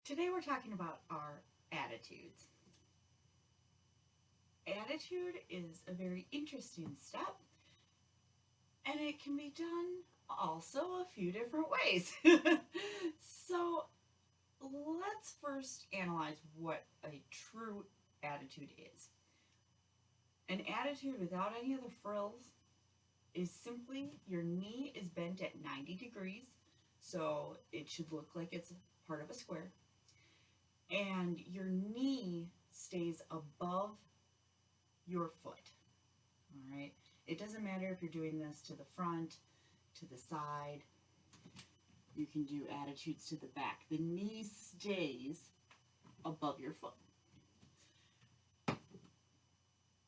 Today we're talking about our attitudes. Attitude is a very interesting step, and it can be done also a few different ways. So let's first analyze what a true attitude is. An attitude without any of the frills is simply your knee is bent at 90 degrees, so it should look like it's part of a square, and your knee stays above your foot. All right, it doesn't matter if you're doing this to the front, to the side. You can do attitudes to the back. The knee stays above your foot.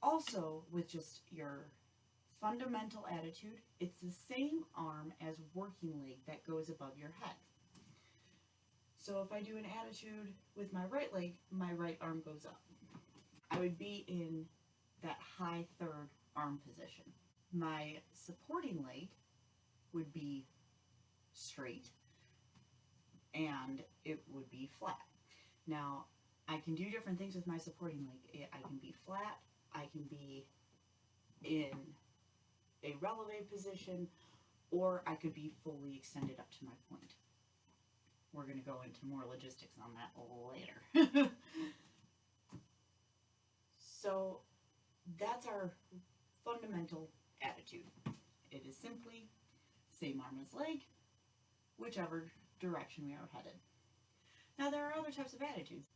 Also, with just your fundamental attitude, it's the same arm as working leg that goes above your head. So if I do an attitude with my right leg, my right arm goes up. I would be in that high third arm position. My supporting leg would be straight and it would be flat. Now, I can do different things with my supporting leg. I can be flat, I can be in a releve position, or I could be fully extended up to my point. We're going to go into more logistics on that later. So that's our fundamental attitude. It is simply same arm as leg, whichever direction we are headed. Now there are other types of attitudes.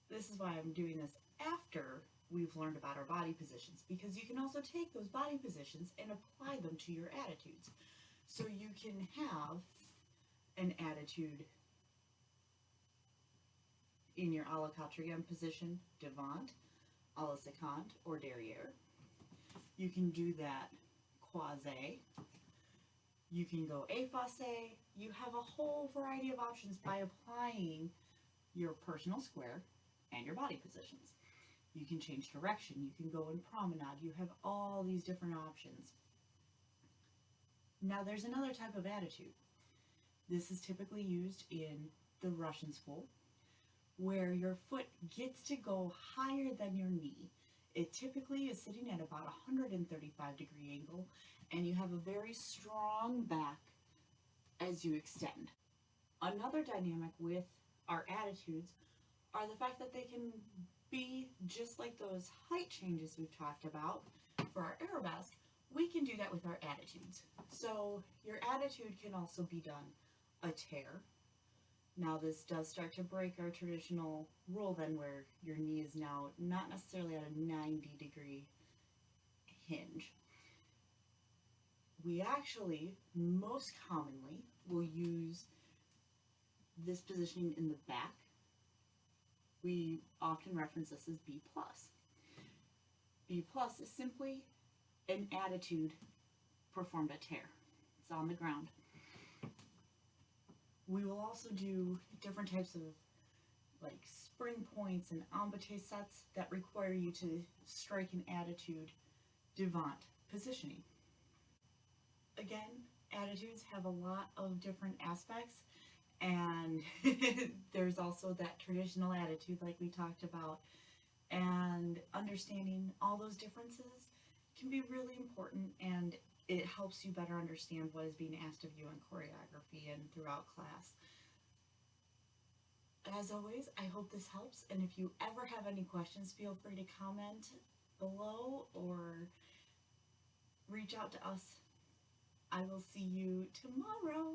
This is why I'm doing this after we've learned about our body positions, because you can also take those body positions and apply them to your attitudes. So you can have an attitude in your à la quatrième position, devant, à la seconde, or derrière. You can do that croisé. You can go effacé. You have a whole variety of options by applying your personal square and your body positions. You can change direction. You can go in promenade. You have all these different options. Now there's another type of attitude. This is typically used in the Russian school, where your foot gets to go higher than your knee. It typically is sitting at about a 135-degree angle, and you have a very strong back as you extend. Another dynamic with our attitudes are the fact that they can be just like those height changes we've talked about for our arabesque. We can do that with our attitudes. So your attitude can also be done a tear. Now this does start to break our traditional rule then, where your knee is now not necessarily at a 90-degree hinge. We actually most commonly will use this positioning in the back. We often reference this as B+. B+ is simply an attitude performed a tear. It's on the ground. We will also do different types of like spring points and embouté sets that require you to strike an attitude devant positioning. Again, attitudes have a lot of different aspects, and there's also that traditional attitude like we talked about, and understanding all those differences can be really important, and it helps you better understand what is being asked of you in choreography and throughout class. As always, I hope this helps, and if you ever have any questions, feel free to comment below or reach out to us. I will see you tomorrow.